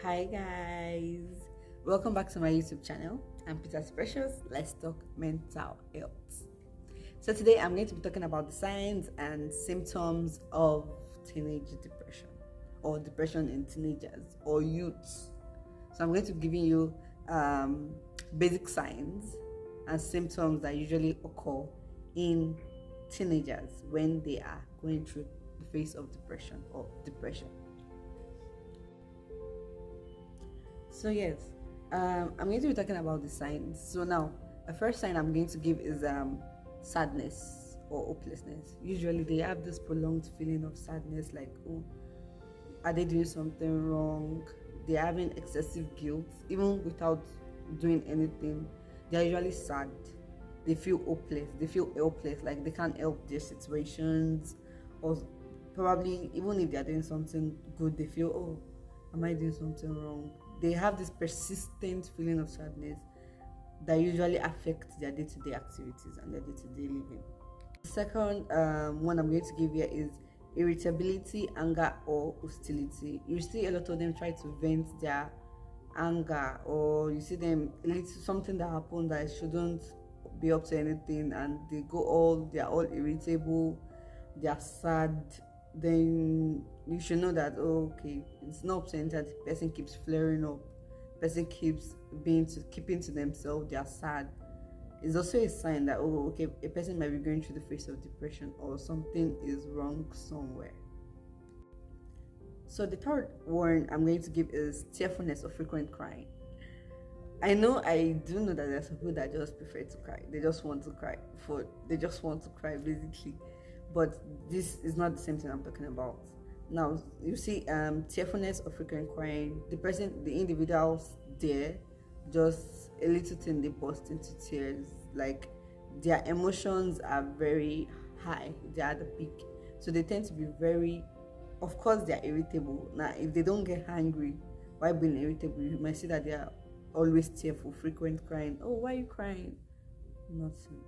Hi guys, welcome back to my YouTube channel. I'm Peter's Precious. Let's talk mental health. So today I'm going to be talking about the signs and symptoms of teenage depression or depression in teenagers or youths. So I'm going to be giving you basic signs and symptoms that usually occur in teenagers when they are going through the phase of depression or depression. So yes, I'm going to be talking about the signs. So now, the first sign I'm going to give is sadness or hopelessness. Usually they have this prolonged feeling of sadness, like, oh, are they doing something wrong? They're having excessive guilt, even without doing anything. They're usually sad. They feel hopeless. They feel helpless, like they can't help their situations, or probably even if they're doing something good, they feel, oh, am I doing something wrong? They have this persistent feeling of sadness that usually affects their day-to-day activities and their day-to-day living. The second one I'm going to give here is irritability, anger, or hostility. You see a lot of them try to vent their anger, or you see them, it's something that happened that shouldn't be up to anything, and they're all irritable, they're sad. Then you should know that, oh, okay, it's not saying that the person keeps flaring up, the person keeps keeping to themselves, they are sad. It's also a sign that, oh, okay, a person might be going through the phase of depression or something is wrong somewhere. So the third one I'm going to give is tearfulness or frequent crying. I do know that there's people that just prefer to cry. They just want to cry basically. But this is not the same thing I'm talking about. Now, you see, tearfulness or frequent crying, the individuals there, just a little thing, they burst into tears. Like, their emotions are very high, they are at the peak. So they tend to be of course, they are irritable. Now, if they don't get angry while being irritable, you might see that they are always tearful, frequent crying. Oh, why are you crying? Nothing.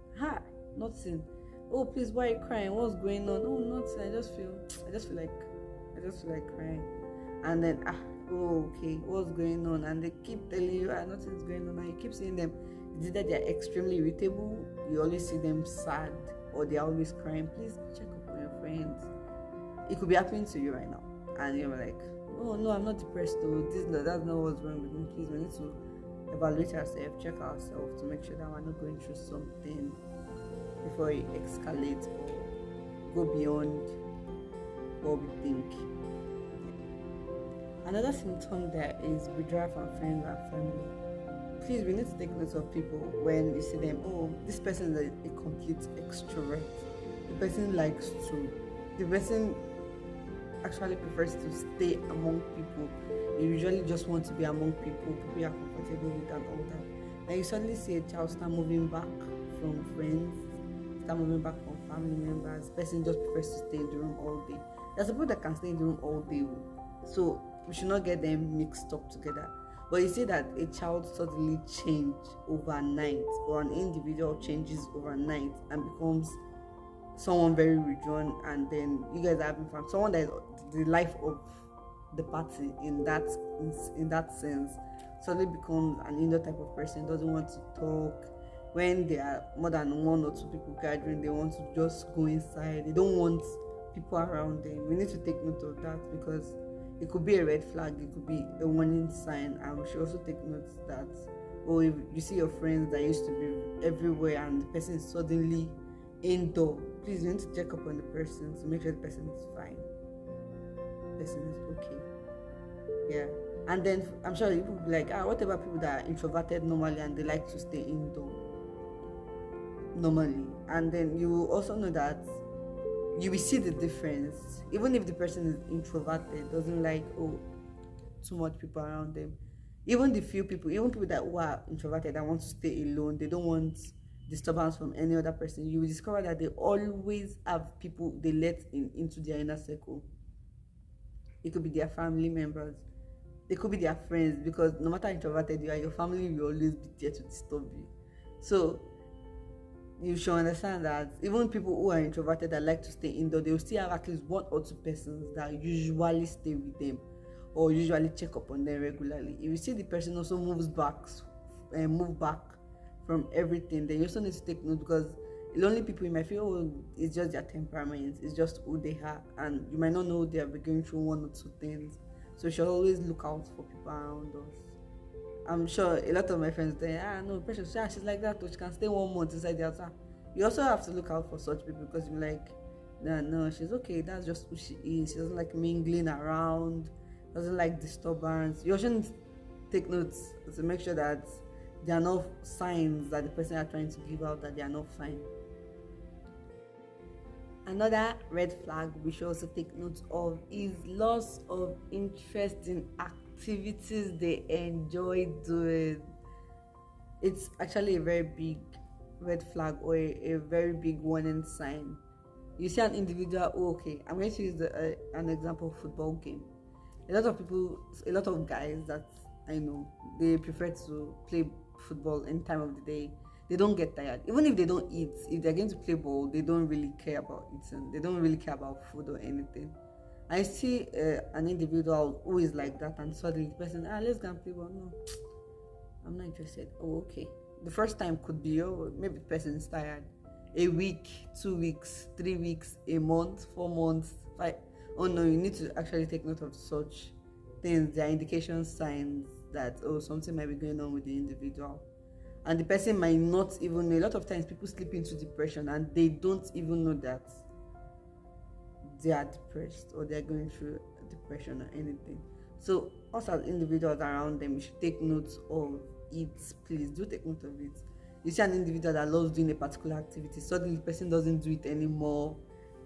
Nothing. Oh, please, why are you crying? What's going on? Oh, nothing. I just feel like crying. And then, oh, okay, what's going on? And they keep telling you, nothing's going on. And you keep seeing them. It's either they're extremely irritable, you always see them sad, or they're always crying. Please check up on your friends. It could be happening to you right now, and you're like, oh no, I'm not depressed though. That's not what's wrong with me. Please, we need to evaluate ourselves, check ourselves to make sure that we're not going through something before it escalates or go beyond what we think. Another symptom there is withdrawal from friends and family. Please, we need to take note of people when you see them. Oh, this person is a complete extrovert. The person actually prefers to stay among people. They usually just want to be among people you are comfortable with and all that. Then you suddenly see a child start moving back from friends, start moving back from family members. The person just prefers to stay in the room all day. There's people that can stay in the room all day, so we should not get them mixed up together. But you see that a child suddenly change overnight, or an individual changes overnight and becomes someone very withdrawn, and then you guys are having fun. Someone that is the life of the party in that sense suddenly becomes an indoor type of person, doesn't want to talk. When there are more than one or two people gathering, they want to just go inside. They don't want people around them. We need to take note of that, because it could be a red flag, it could be a warning sign, and we should also take note that, oh, if you see your friends that used to be everywhere and the person is suddenly indoor, please, you need to check up on the person to make sure the person is fine, the person is okay. Yeah. And then I'm sure people will be like, what about people that are introverted normally and they like to stay indoor normally? And then you will also know that you will see the difference. Even if the person is introverted, doesn't like, too much people around them, even people that who are introverted and want to stay alone, they don't want disturbance from any other person, you will discover that they always have people they let into their inner circle. It could be their family members, they could be their friends, because no matter how introverted you are, your family will always be there to disturb you. So you should understand that even people who are introverted that like to stay indoor, they will still have at least one or two persons that usually stay with them. or usually check up on them regularly. If you see the person also move back from everything, then you also need to take note, because lonely people, you might feel, oh, it's just their temperament, it's just who they are, and you might not know they have been going through one or two things. So you should always look out for people around us. I'm sure a lot of my friends say, no, precious, she's like that, she can stay 1 month inside the house. You also have to look out for such people, because you're like, no, she's okay, that's just who she is. She doesn't like mingling around, doesn't like disturbance. You also need to take notes to make sure that there are no signs that the person are trying to give out that they are not fine. Another red flag we should also take note of is loss of interest in activities they enjoy doing. It's actually a very big red flag, or a very big warning sign. You see an individual, okay, I'm going to use an example of football game. A lot of guys that I know, they prefer to play football any time of the day. They don't get tired. Even if they don't eat, if they're going to play ball, they don't really care about eating. They don't really care about food or anything. I see an individual who is like that, and suddenly the person, let's go and play ball. No, I'm not interested. Oh, okay. The first time could be, maybe the person is tired. A week, 2 weeks, 3 weeks, a month, 4 months, 5. Oh no, you need to actually take note of such things. There are indication signs that, something might be going on with the individual. And the person might not even know. A lot of times people slip into depression and they don't even know that they are depressed, or they're going through depression or anything. So us as individuals around them, you should take note of it. Please do take note of it. You see an individual that loves doing a particular activity, suddenly the person doesn't do it anymore.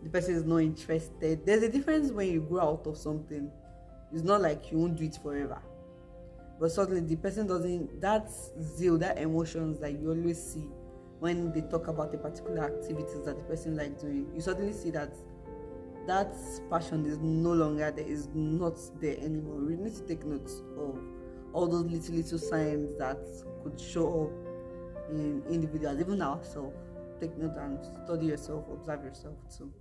The person is not interested. There's a difference when you grow out of something. It's not like you won't do it forever. But suddenly the person doesn't, that zeal, that emotions that you always see when they talk about the particular activities that the person likes doing, you suddenly see that passion is no longer there, is not there anymore. We need to take note of all those little signs that could show up in individuals, even ourselves. Take note and study yourself, observe yourself too.